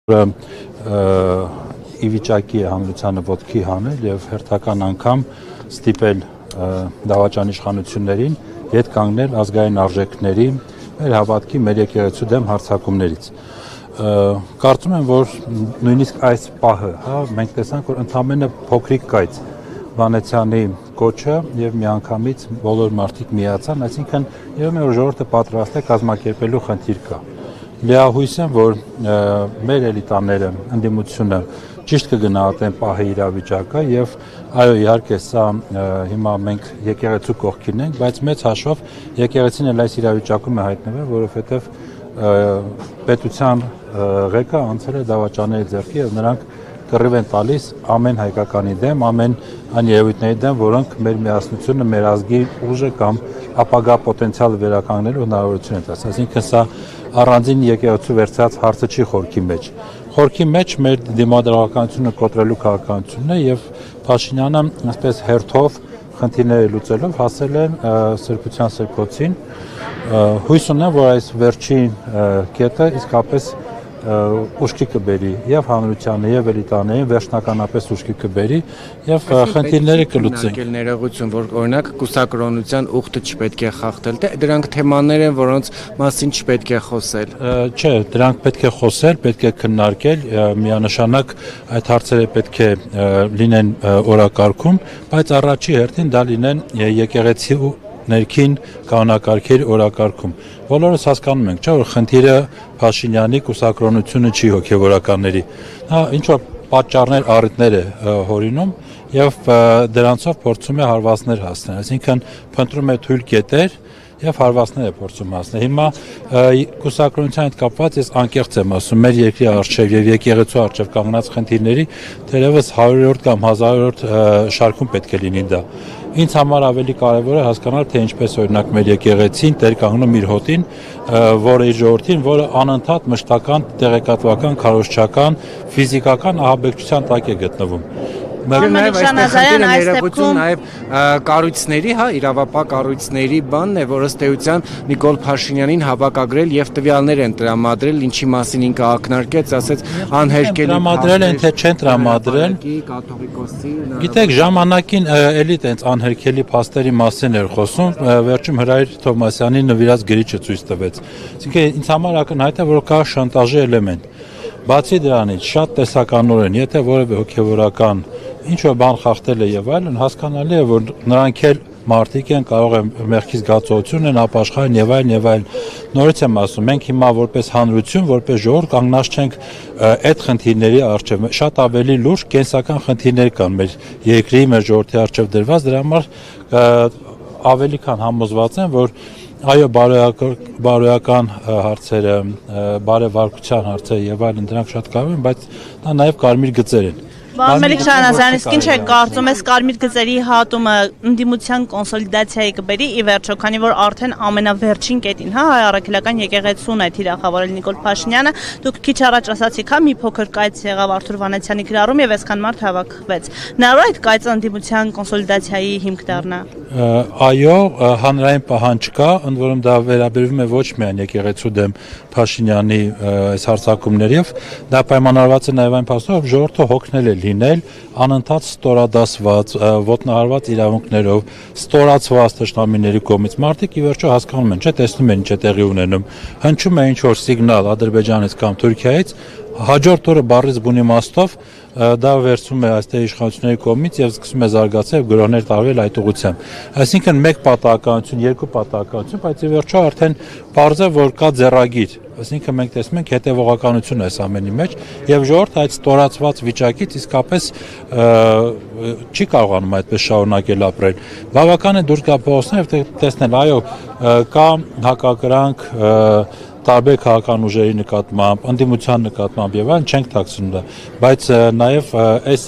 ի վիճակի է հանրությանը ոտքի հանել եւ հերթական անգամ ստիպել դավաճան իշխանություններին ետ կանգնել ազգային արժեքների, մեր հավատքի, մեր եկեղեցու դեմ հարձակումներից։ Կարծում եմ, որ նույնիսկ այս պահը, մենք տեսանք, որ ընդամենը փոքրիկ կայծ Վանեցյանի կոչը եւ միանգամից բոլոր մարդիկ միացան, այսինքն երևում է, որ ժողովուրդը պատրաստ է կազմակերպելու խնդիր կա։ Լիահույս եմ, որ մեր էլիտաները ընդդիմությունը ճիշտ կգնահատեն պահի իրավիճակը եւ այո, իհարկե սա հիմա մենք եկեղեցու կողքին ենք, բայց մեծ հաշվով եկեղեցին էլ այս իրավիճակում է հայտնվել, որովհետեւ պետության ղեկը անցել է դավաճանների ձեռքի եւ նրանք կռիվ են տալիս ամեն հայկականի դեմ, ամեն այն երևույթների դեմ, որոնք մեր միասնությունը, մեր ազգի ուժը կամ ապագա պոտենցիալը վերականգնելու հնարավորություն են տալիս։ Այսինքն սա առանձին եկեղեցու վերցած հարցը չի խորքի մեջ։ Խորքի մեջ մեր դիմադրականությունը կոտրելու քաղաքականությունն է եւ Փաշինյանը այսպես հերթով խնդիրները լուծելով հասել են սրբության սրբոցին։ Հույս ունեմ, որ այս վերջին կետը իսկապես ուշքի կբերի եւ հանրությանը եւ էլիտաներին վերջնականապես ուշքի կբերի եւ խնդիրները կլուծեն։ Ներողություն, որ օրինակ կուսակրոնության ուխտը չպետք է խախտել, դրանք թեմաներ են, որոնց մասին չպետք է խոսել։ Չէ, դրանք պետք է խոսել, պետք է քննարկել, միանշանակ այդ հարցերը պետք է լինեն օրակարգում, բայց առաջի հերթին դա լինեն եկեղեցի ներքին կանոնակարգերի օրակարգում։ Բոլորս հասկանում ենք, չէ՞, որ խնդիրը Փաշինյանի կուսակրոնությունը չի հոգևորականների։ Նա ինչ որ պատճառներ, առիթներ է հորինում եւ դրանցով փորձում է հարվածներ հասնել։ Այսինքն փնտրում է թույլ կետեր եւ հարվածներ է փորձում հասնել։ Հիմա կուսակրոնության հետ կապված ես անկեղծ եմ ասում, մեր երկրի արժեվ եւ եկեղեցու արժեվ կանգնած խնդիրների թերևս 100-րդ կամ 1000-րդ շարքում պետք է լինի դա։ Ինձ համար ավելի կարևոր է հասկանալ, թե ինչպես օրինակ մեր եկեղեցին տեր կանգնում իր հոտին, որը իր ժողովրդին, որը անընդհատ մշտական, տեղեկատվական, քարոզչական, ֆիզիկական ահաբեկչության տակ է գտնվում։ Նաև կառույցների, իրավապահ կառույցների բանն է, որ ըստ էության Նիկոլ Փաշինյանին հավաքագրել եւ տվյալներ են տրամադրել, ինչի մասին ինքը ակնարկեց, ասեց անհերքելի տրամադրել են, թե չեն տրամադրել։ Գիտեք, ժամանակին էլի տենց անհերքելի փաստերի մասին էր խոսում, վերջում Հրայր Թովմասյանի նվիրած գրիչը ցույց տվեց։ Այսինքն ինձ համար ակնհայտ է, որ կա շանտաժի էլեմենտ։ Բացի դրանից, շատ տեսականորեն, եթե որևէ հոգևորական ինչ-որ բան խախտել է եւ այլն, հասկանալի է, որ նրանք էլ մարդիկ են, կարող է մեղքի զգացողություն են, ապաշխարեն եւ այլն եւ այլն։ Նորից եմ ասում, մենք հիմա որպես հանրություն, որպես ժողովուրդ կանգնած չենք այդ խնդիրների առջեւ։ Շատ ավելի լուրջ կենսական խնդիրներ կան մեր երկրի, մեր ժողովրդի առջեւ դրված, դրա համար ավելի քան համոզված եմ, որ այո, բարոյական հարցերը, բարեվարկության հարցերը եւ այլն դրանք շատ կարևոր են, բայց դա նաեւ կարմիր գծեր են։ Պարոն Մելիք-Շահնազարյան, իսկ ինչ եք կարծում, այս կարմիր գծերի հատումը ընդդիմության կոնսոլիդացիայի կբերի ի վերջո, քանի որ արդեն ամենավերջին կետին, հայ առաքելական եկեղեցուն է թիրախավորել Նիկոլ Փաշինյանը, դուք քիչ առաջ ասացիք, մի փոքր կայծ եղավ Արթուր Վանեցյանի գրառում եւ այսքան մարդ հավաքվեց։ Հնարավոր է այդ կայծը ընդդիմության կոնսոլիդացիայի հիմք դառնա։ Այո, հանրային պահանջ կա, ընդ որում դա վերաբերվում է ոչ միայն եկեղեցու դեմ Փաշինյանի այս հարձակումների, դա պայմանավորված է նաեւ այն փաստով, որ ժողովուրդը հոգնել է լինել անընդհատ ստորադասված, ոտնահարված իրավունքներով, ստորացված թշնամիների կողմից մարդիկ ի վերջո հասկանում են, չէ, տեսնում են ինչ է տեղի ունենում, հնչում է ինչ-որ սիգնալ Ադրբեջանից կամ Թուրքիայից, հաջորդ օրը բառից բուն իմաստով դա վերցում է այստեղ իշխանությունների կողմից եւ սկսում է զարգացել եւ գրոհներ տարվել այդ ուղղությամբ։ Այսինքն մեկ պատահականություն, երկու պատահականություն, բայց ի վերջո արդեն բարձր է, որ կա ձեռագիր։ Այսինքն մենք տեսնում ենք հետևողականություն այս ամենի մեջ եւ ժողովուրդը այդ ստորացված վիճակից իսկապես չի կարողանում այդպես շարունակել ապրել։ Բավական է դուրս գա փողոցներ եւ տեսնել, այո, կա հակակրանք տարբեր քաղաքական ուժերի նկատմամբ, ընդդիմության նկատմամբ եւ այլն չենք թաքցնում դա, բայց նաեւ այս